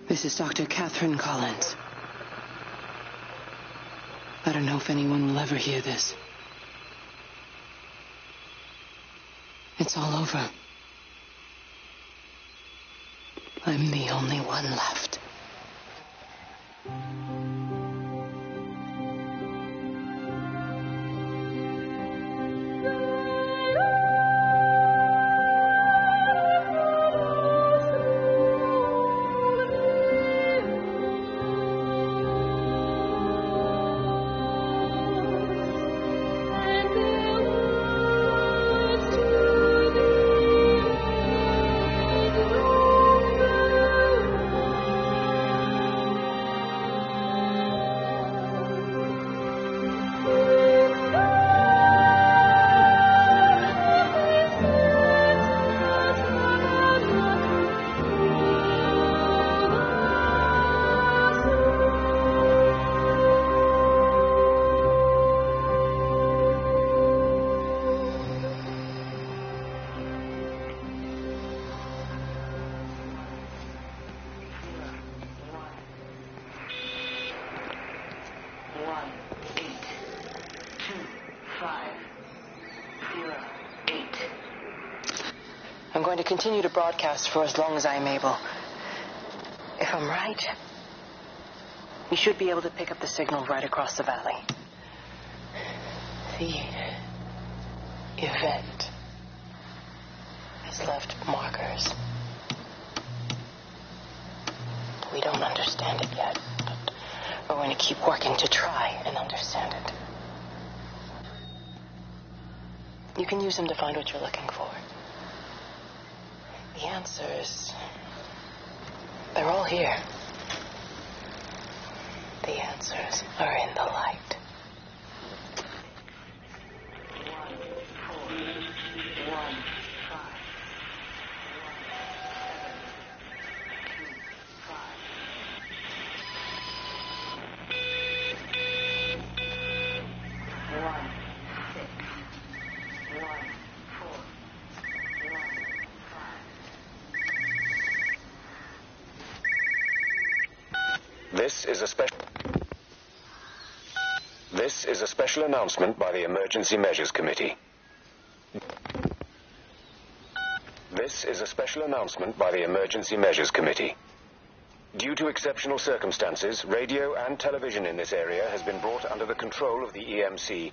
This is Dr. Catherine Collins. I don't know if anyone will ever hear this. It's all over. I'm the only one left. I'm going to continue to broadcast for as long as I'm able. If I'm right, we should be able to pick up the signal right across the valley. The event has left markers. We don't understand it yet, but we're going to keep working to try and understand it. You can use them to find what you're looking for. The answers, they're all here. The answers are in the light. 1, 4, 1, 5. This is a special announcement by the Emergency Measures Committee. This is a special announcement by the Emergency Measures Committee. Due to exceptional circumstances, radio and television in this area has been brought under the control of the EMC.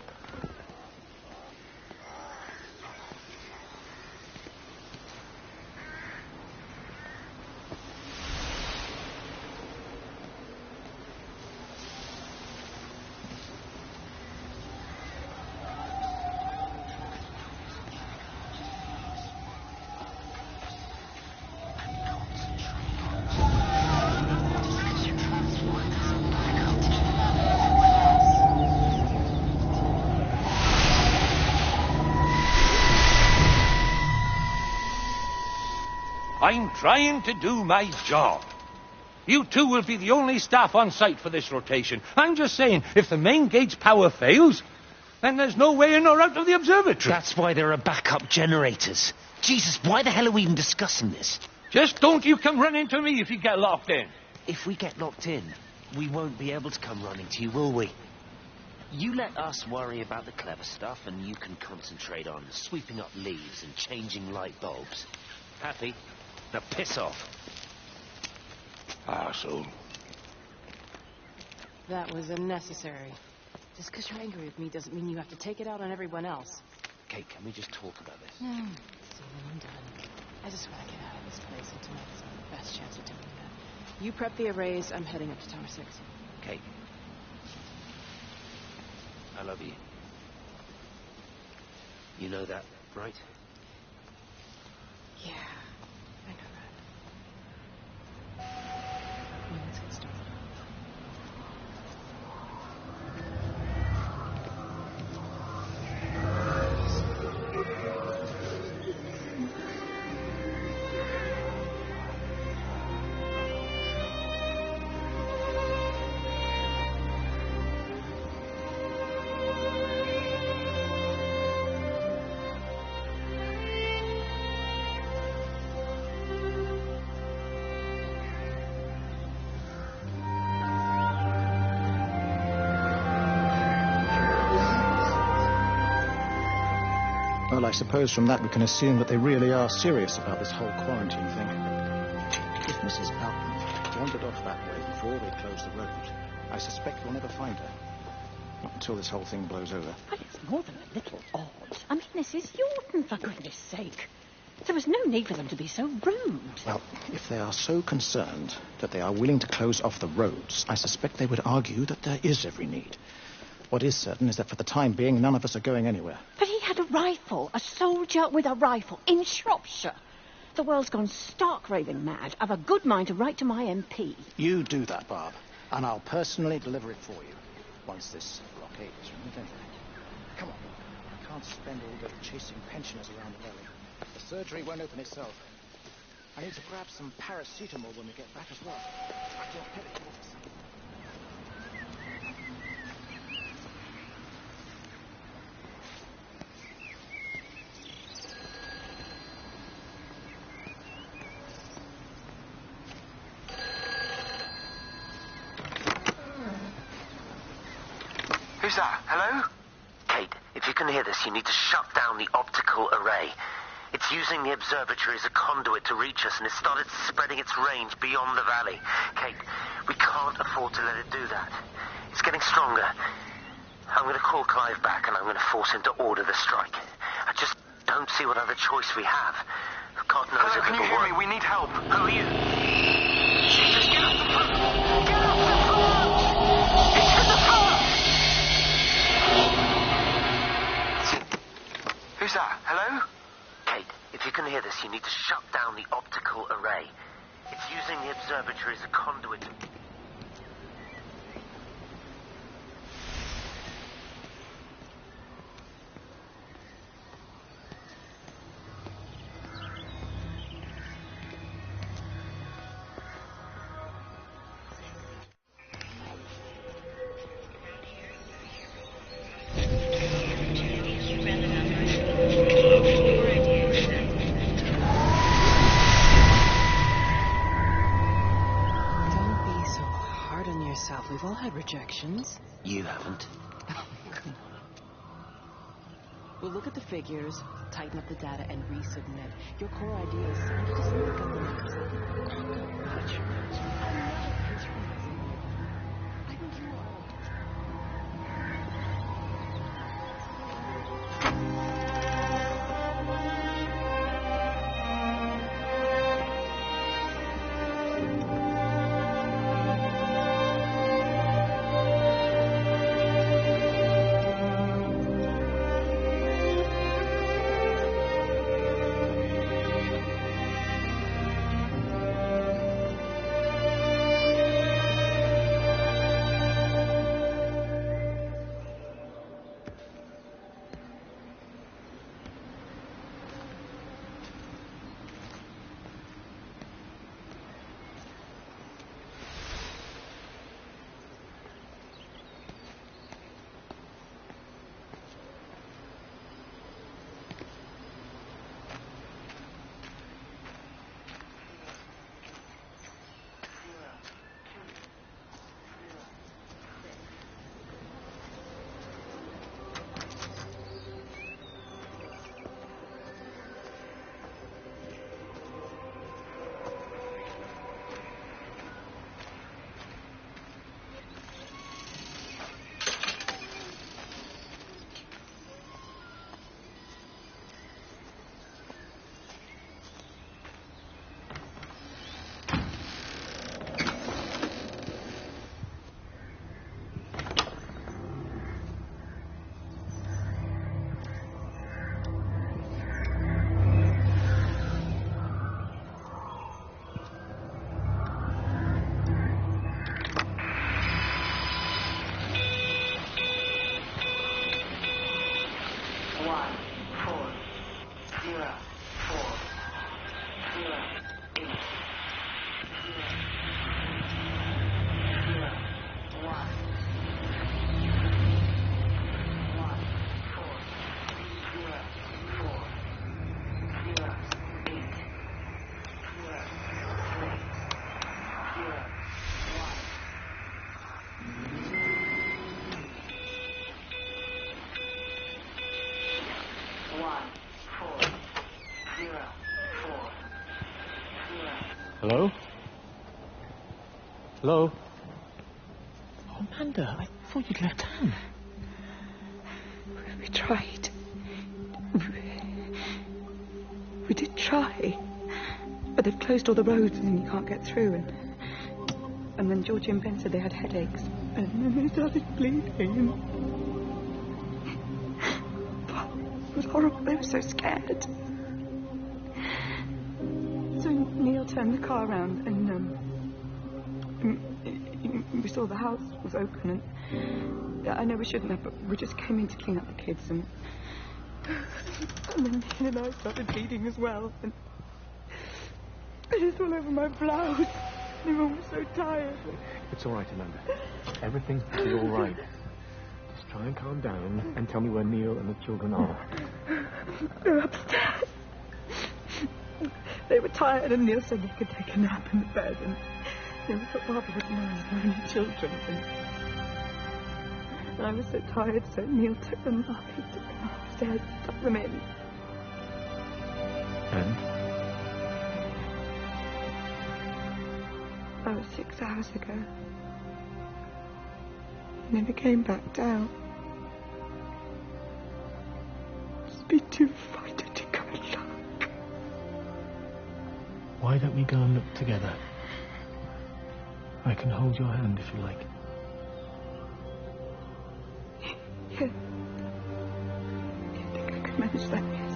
I'm trying to do my job. You two will be the only staff on site for this rotation. I'm just saying, if the main gate's power fails, then there's no way in or out of the observatory. That's why there are backup generators. Jesus, why the hell are we even discussing this? Just don't you come running to me if you get locked in. If we get locked in, we won't be able to come running to you, will we? You let us worry about the clever stuff, and you can concentrate on sweeping up leaves and changing light bulbs. Happy? Now piss off. Arsehole. That was unnecessary. Just because you're angry with me doesn't mean you have to take it out on everyone else. Kate, can we just talk about this? See, when I'm done, I just want to get out of this place, and tonight's the best chance of doing that. You prep the arrays, I'm heading up to Tower 6. Kate. I love you. You know that, right? Yeah, I know that. Well, let's get started. Well, I suppose from that we can assume that they really are serious about this whole quarantine thing. If Mrs. Alton wandered off that way before they closed the road, I suspect we'll never find her. Not until this whole thing blows over. But it's more than a little odd. I mean, this is Yorton, for goodness sake. There was no need for them to be so rude. Well, if they are so concerned that they are willing to close off the roads, I suspect they would argue that there is every need. What is certain is that for the time being, none of us are going anywhere. But he had a rifle, a soldier with a rifle, in Shropshire. The world's gone stark raving mad. I've a good mind to write to my MP. You do that, Barb, and I'll personally deliver it for you, once this blockade is removed anyway. Come on. I can't spend all day chasing pensioners around the valley. The surgery won't open itself. I need to grab some paracetamol when we get back as well. I don't have it. Who's that? Hello? Kate, if you can hear this, you need to shut down the optical array. It's using the observatory as a conduit to reach us, and it's started spreading its range beyond the valley. Kate, we can't afford to let it do that. It's getting stronger. I'm going to call Clive back, and I'm going to force him to order the strike. I just don't see what other choice we have. God knows Hello, if can you hear me? We need help. Who are you? Jesus, get off the phone! Get off the phone! It's in the phone! Who's that? Hello? Kate, if you can hear this, you need to shut down the optical array. It's using the observatory as a conduit. We've all had rejections. You haven't. We'll look at the figures, tighten up the data, and resubmit. Your core idea is sound. Just look at the numbers. I think you are. Hello? Hello? Oh, Amanda, I thought you'd left town. We tried. We did try. But they've closed all the roads and you can't get through. And then Georgie and Ben said they had headaches. And then they started bleeding. It was horrible. They were so scared. So Neil turned the car around and we saw the house was open. And I know we shouldn't have, but we just came in to clean up the kids. And then Neil and I started bleeding as well. And it was all over my blouse. Everyone was so tired. It's all right, Amanda. Everything is all right. Just try and calm down and tell me where Neil and the children are. They're upstairs. They were tired and Neil said they could take a nap in the bed. And we thought Barbara was nice, there were any children. And I was so tired, so Neil took them up. He took them upstairs, stuck them in. And? That was 6 hours ago. Never came back down. Just be too frightened to go and look. Why don't we go and look together? I can hold your hand if you like. Yeah. I think I can manage that, yes.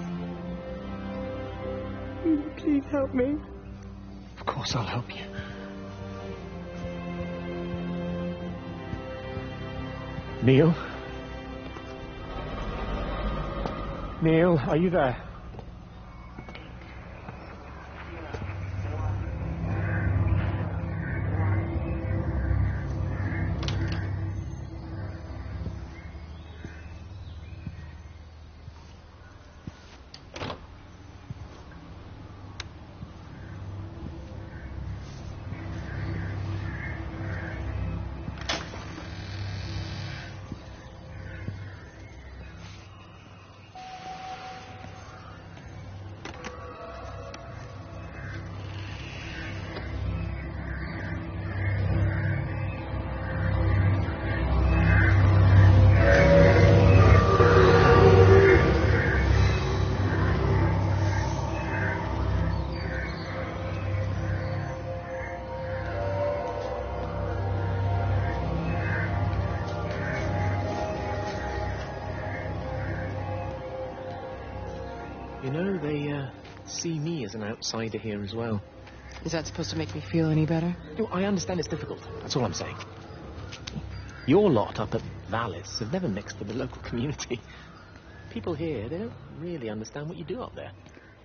Will you please help me? Of course I'll help you. Neil? Neil, are you there? You know, they see me as an outsider here as well. Is that supposed to make me feel any better? No, I understand it's difficult. That's all I'm saying. Your lot up at Vallis have never mixed with the local community. People here, they don't really understand what you do up there.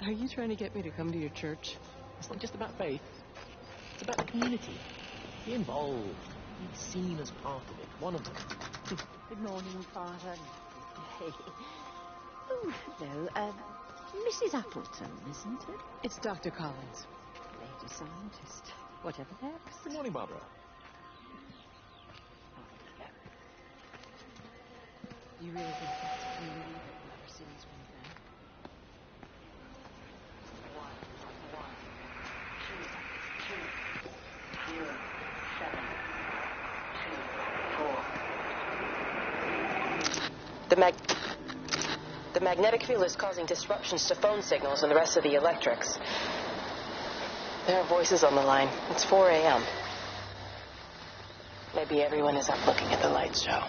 Are you trying to get me to come to your church? It's not just about faith. It's about the community. Be involved. Be seen as part of it. One of them. Good morning, Father. Oh, hello. Mrs. Appleton, isn't it? It's Dr. Collins. Lady scientist. Whatever next. Good morning, Barbara. You really think that's a community that never sees one thing? 1, 2, 7, 2, 4. The magnetic field is causing disruptions to phone signals and the rest of the electrics. There are voices on the line. It's 4 a.m. Maybe everyone is up looking at the light show.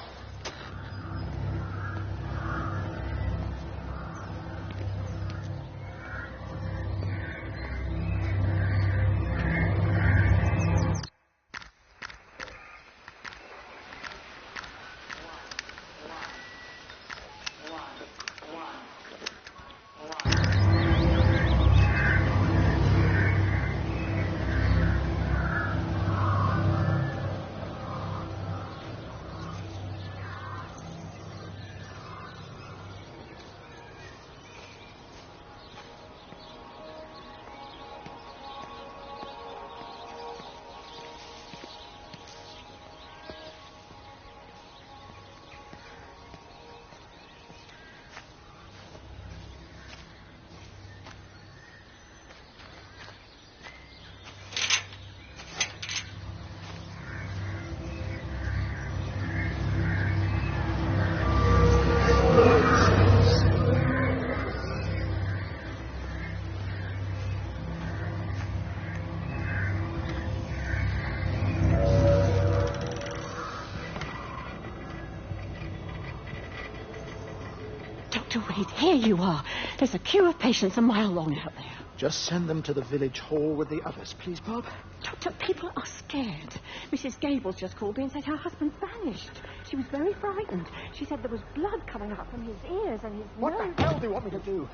Wait, here you are. There's a queue of patients a mile long out there. Just send them to the village hall with the others, please, Bob. Doctor, people are scared. Mrs. Gables just called me and said her husband vanished. She was very frightened. She said there was blood coming up from his ears and his What nose. the hell do you want me to do?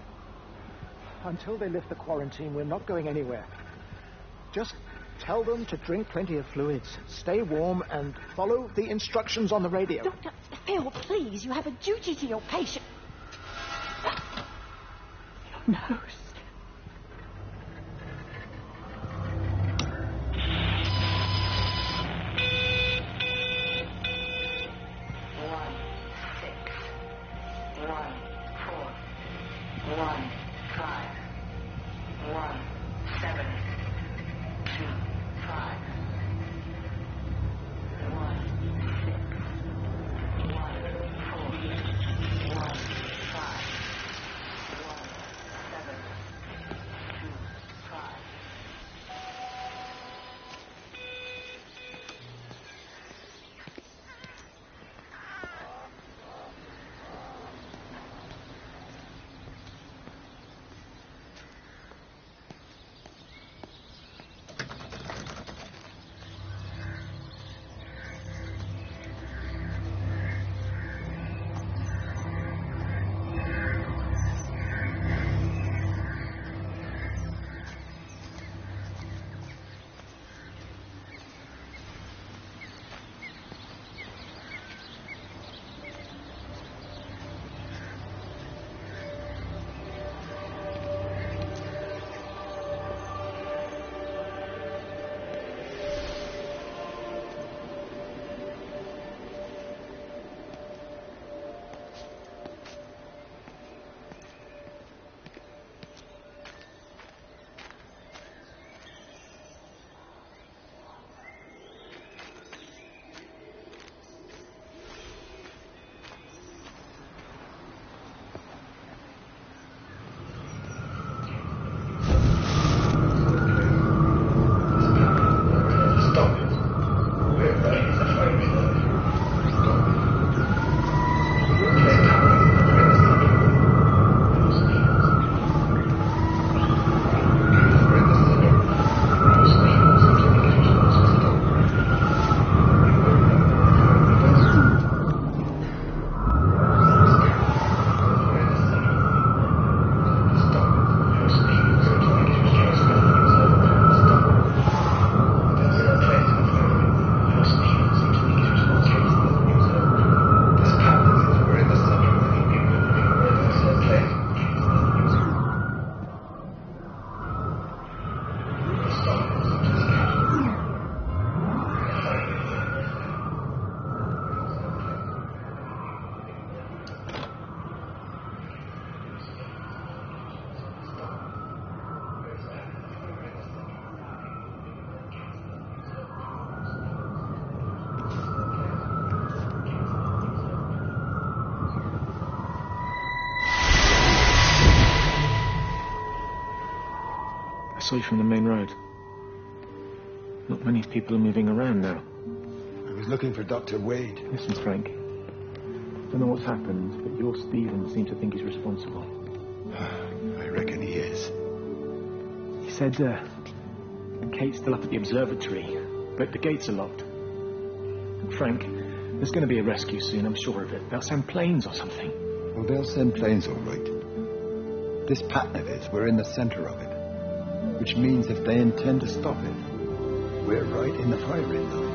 Until they lift the quarantine, we're not going anywhere. Just tell them to drink plenty of fluids, stay warm, and follow the instructions on the radio. Doctor, Phil, please, you have a duty to your patient. Your nose. I saw you from the main road. Not many people are moving around now. I was looking for Dr. Wade. Listen, Frank. Don't know what's happened, but your Stephen seems to think he's responsible. I reckon he is. He said, Kate's still up at the observatory, but the gates are locked. And Frank, there's going to be a rescue soon, I'm sure of it. They'll send planes or something. Well, they'll send planes, all right. This pattern of his, we're in the center of it. Which means if they intend to stop it, we're right in the firing line.